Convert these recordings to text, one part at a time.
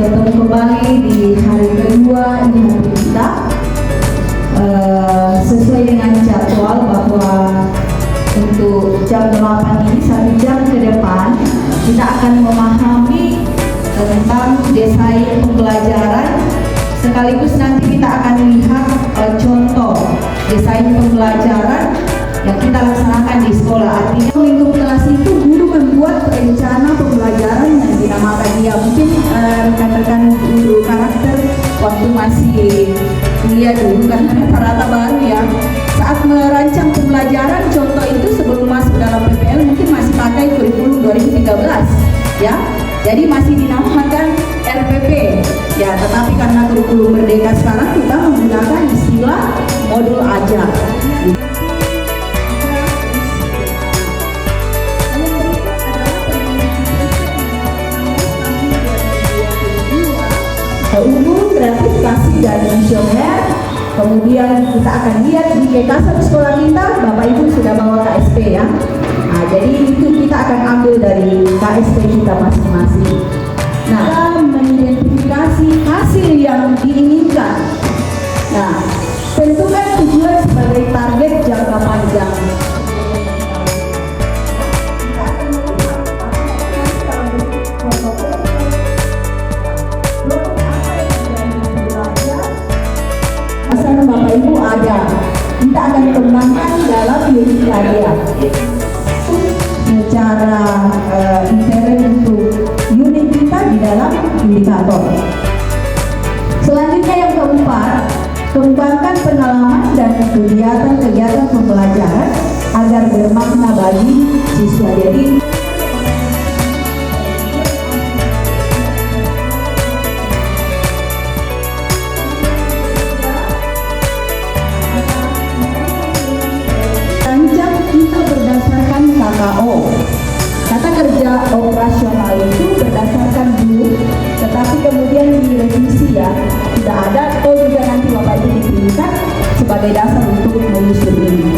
bertemu kembali di hari kedua ini hari kita. Sesuai dengan jadwal bahwa untuk jam 8 ini 1 jam ke depan kita akan memahami tentang desain pembelajaran, sekaligus nanti kita akan lihat contoh desain pembelajaran yang kita laksanakan di sekolah. Artinya lingkup kelas itu guru membuat rencana pembelajaran yang dinamakan, ya mungkin rekan-rekan guru karakter waktu masih kuliah dulu kan rata-rata baru ya, saat merancang pembelajaran contoh itu sebelum masuk dalam PPL mungkin masih pakai kurikulum 2013 ya, jadi masih dinamakan RPP ya, tetapi karena kurikulum merdeka sekarang kita menggunakan istilah modul ajar. Umum, gratifikasi dan misioner. Kemudian kita akan lihat di kekasan sekolah kita, Bapak Ibu sudah bawa KSP ya. Nah, jadi itu kita akan ambil dari KSP kita masing-masing. Nah, mengidentifikasi hasil yang diinginkan. Nah, tentukan tujuan sebagai target jangka panjang. Bapak Ibu ada, kita akan kembangkan dalam unit karya secara intern untuk unit kita di dalam indikator. Selanjutnya yang keempat, kembangkan pengalaman dan kegiatan-kegiatan pembelajaran agar bermakna bagi siswa. Jadi kata kerja operasional itu berdasarkan dulu, tetapi kemudian direvisi ya, tidak ada atau juga nanti Bapak Ibu dipilihkan sebagai dasar untuk menyusun ini.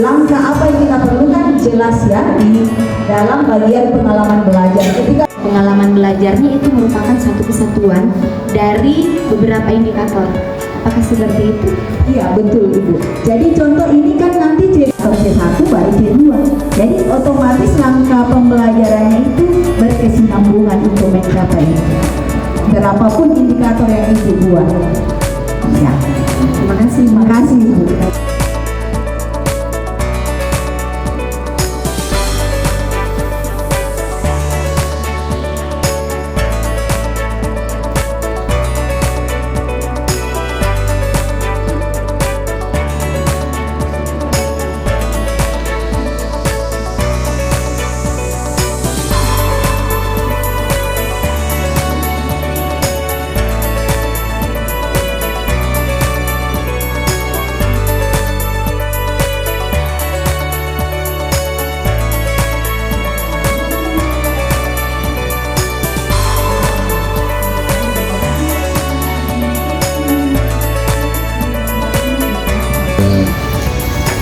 Langkah apa yang kita perlukan jelas ya di dalam bagian pengalaman belajar. Ketika pengalaman belajarnya itu merupakan satu kesatuan dari beberapa indikator. Apakah seperti itu? Iya betul Ibu. Jadi contoh ini kan nanti C1 baru C2. Jadi otomatis langkah pembelajarannya itu berkesinambungan untuk mencapai berapapun indikator yang Ibu buat. Ya. Terima kasih Ibu.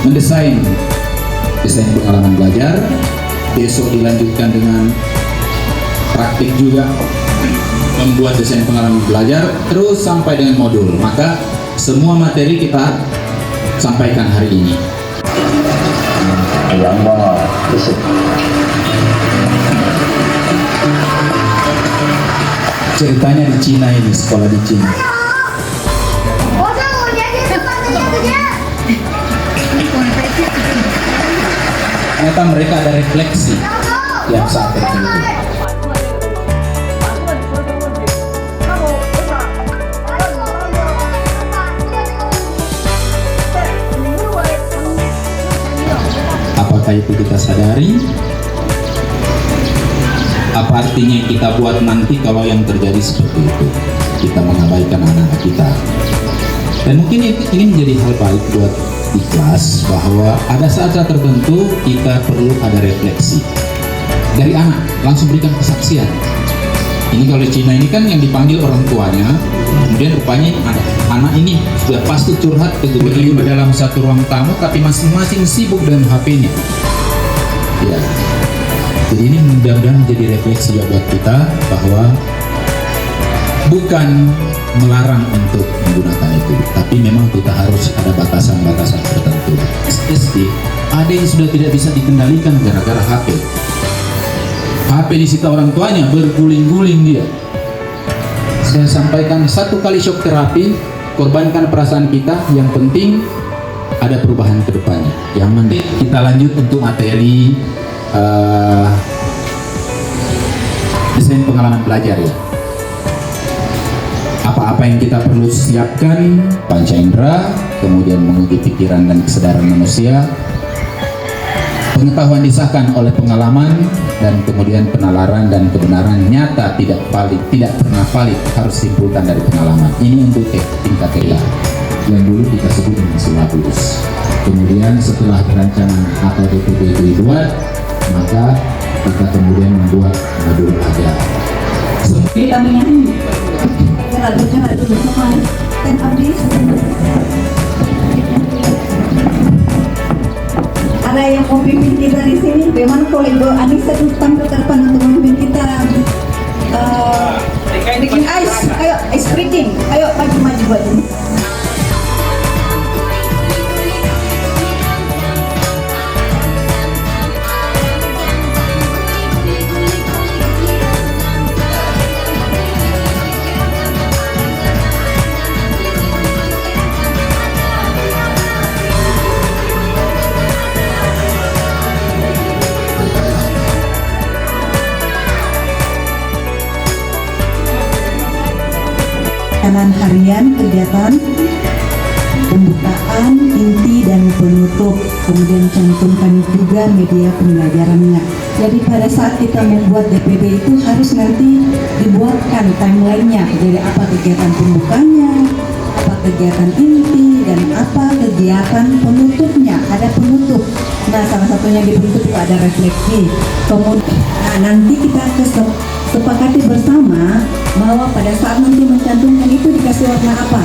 Mendesain pengalaman belajar, besok dilanjutkan dengan praktik juga, membuat desain pengalaman belajar, terus sampai dengan modul. Maka semua materi kita sampaikan hari ini. Ceritanya di Cina ini, sekolah di Cina. Ternyata mereka ada refleksi yang saat tertentu. Apakah itu kita sadari? Apa artinya yang kita buat nanti kalau yang terjadi seperti itu? Kita mengabaikan anak-anak kita. Dan mungkin ini menjadi hal baik buat di kelas, bahwa ada saat-saat tertentu kita perlu ada refleksi dari anak, langsung berikan kesaksian. Ini kalau di Cina ini kan yang dipanggil orang tuanya, kemudian rupanya ada anak ini sudah pasti curhat ke guru dalam satu ruang tamu, tapi masing-masing sibuk dengan HP-nya. Ya, jadi ini mudah-mudahan menjadi refleksi juga buat kita, bahwa bukan melarang untuk menggunakan itu, tapi memang kita harus ada batasan-batasan tertentu. SD, ada yang sudah tidak bisa dikendalikan gara-gara HP. HP disita orang tuanya, berguling-guling dia. Saya sampaikan, satu kali shock terapi, korbankan perasaan kita, yang penting ada perubahan ke depannya. Jangan deh. Kita lanjut untuk materi desain pengalaman belajar ya. Apa-apa yang kita perlu siapkan, panca indera, kemudian menguji pikiran dan kesadaran manusia, pengetahuan disahkan oleh pengalaman, dan kemudian penalaran dan kebenaran nyata tidak valid, tidak pernah valid, harus simpulkan dari pengalaman. Ini untuk tingkat TIA yang dulu kita sebut dengan silabus. Kemudian setelah rancangan atau DPP itu dibuat, maka kita kemudian membuat modul ajar. Kita menyanyi. Jangan dulu sama dan habis. Ada yang mau pimpin kita di sini? Bagaimana kalau Ibu Anissa tampil ke depan untuk memimpin kita? Bikin ice, ayo ice breaking, ayo maju-maju buat ini. Kanan harian kegiatan pembukaan, inti dan penutup, kemudian cantumkan juga media pembelajarannya. Jadi pada saat kita membuat DPD itu harus nanti dibuatkan timelinenya. Jadi apa kegiatan pembukanya, apa kegiatan inti, dan apa kegiatan penutupnya. Ada penutup. Nah, salah satunya di penutup itu ada refleksi. Kemudian nanti kita sepakati bersama bahwa pada saat nanti mencantumkan itu dikasih warna apa,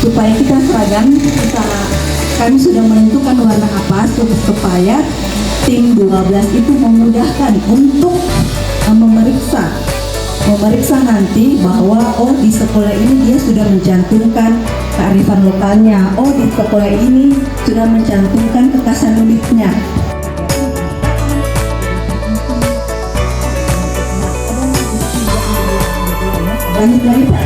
supaya kita seragam. Kami sudah menentukan warna apa supaya tim 12 itu memudahkan untuk memeriksa nanti bahwa oh di sekolah ini dia sudah mencantumkan kearifan lokalnya, oh di sekolah ini sudah mencantumkan kekhasan uniknya. Lanjut lagi Pak.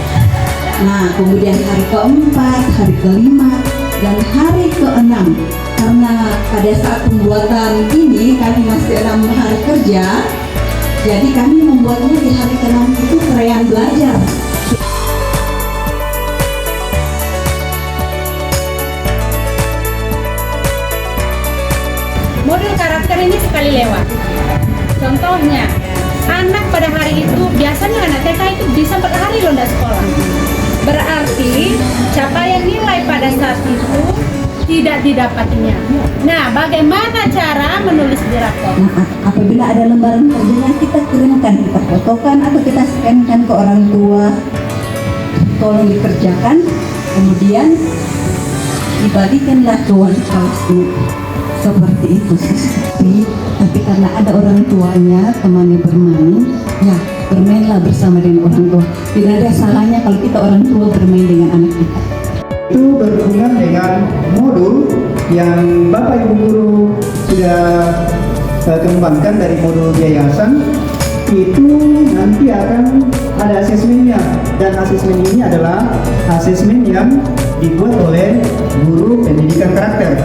Nah, kemudian hari keempat, hari kelima, dan hari keenam. Karena pada saat pembuatan ini kami masih 6 hari kerja, jadi kami membuatnya di hari keenam itu perayaan belajar. Modul karakter ini sekali lewat. Contohnya, anak pada hari itu, biasanya anak TK itu bisa berhari loh nggak sekolah. Berarti capaian nilai pada saat itu tidak didapatinya. Nah, bagaimana cara menulis di rapor? Nah, apabila ada lembaran kerjanya kita kirimkan, kita fotokan atau kita scankan ke orang tua, tolong dikerjakan, kemudian dibagikanlah ke wali kelasnya. Seperti itu sih. Tapi karena ada orang tuanya, temannya bermain, ya bermainlah bersama dengan orang tua. Tidak ada salahnya kalau kita orang tua bermain dengan anak kita. Itu berhubungan dengan modul yang Bapak Ibu Guru sudah kembangkan dari modul yayasan. Itu nanti akan ada asesmennya, dan asesmen ini adalah asesmen yang dibuat oleh guru pendidikan karakter.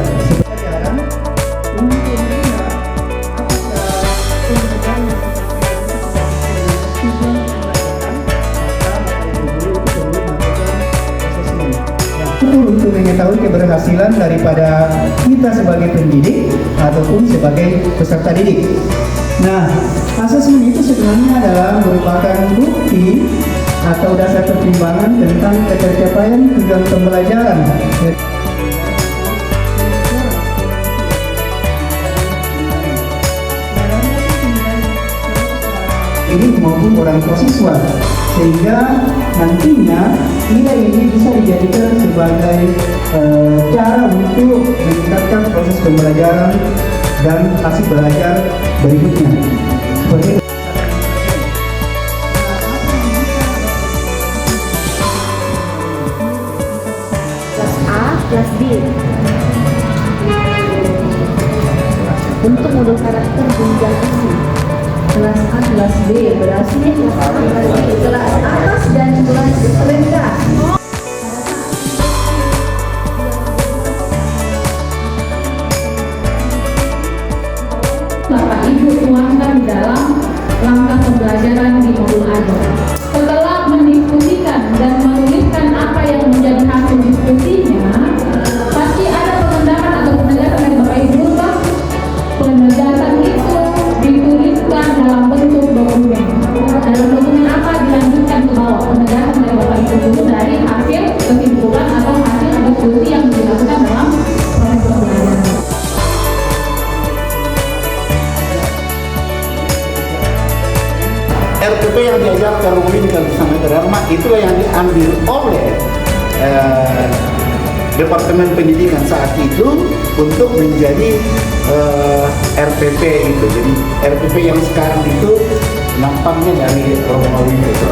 Untuk mengetahui keberhasilan daripada kita sebagai pendidik ataupun sebagai peserta didik. Nah, asesmen itu sebenarnya adalah merupakan bukti atau dasar pertimbangan tentang ketercapaian tujuan pembelajaran. Ini maupun orang tua siswa, sehingga nantinya nilai ini bisa dijadikan sebagai cara untuk meningkatkan proses pembelajaran dan hasil belajar berikutnya. Seperti itu. Kelas A, kelas B. Untuk modul karakter jenjang isi. Kelas A, kelas B, berarti kelas A, kelas B, kelas atas dan kelas rendah. Bapak Ibu tuangkan di dalam langkah pembelajaran di modul ADO. Setelah mendiskusikan dan menuliskan apa yang menjadi hasil diskusinya, pasti ada pengendapan atau penegasan dari Bapak Ibu. Penegasan itu dituliskan dalam bentuk dokumen. Dalam dokumen apa dilanjutkan ke bawah penegasan dari Bapak Ibu dulu dari hasil kesimpulan atau hasil diskusi yang dilakukan dalam proses pembelajaran. RPP yang diajarkan Rumini bersama Dharma itu yang diambil oleh Departemen Pendidikan saat itu untuk menjadi RPP itu. Jadi RPP yang sekarang itu nampaknya dari Romawi itu.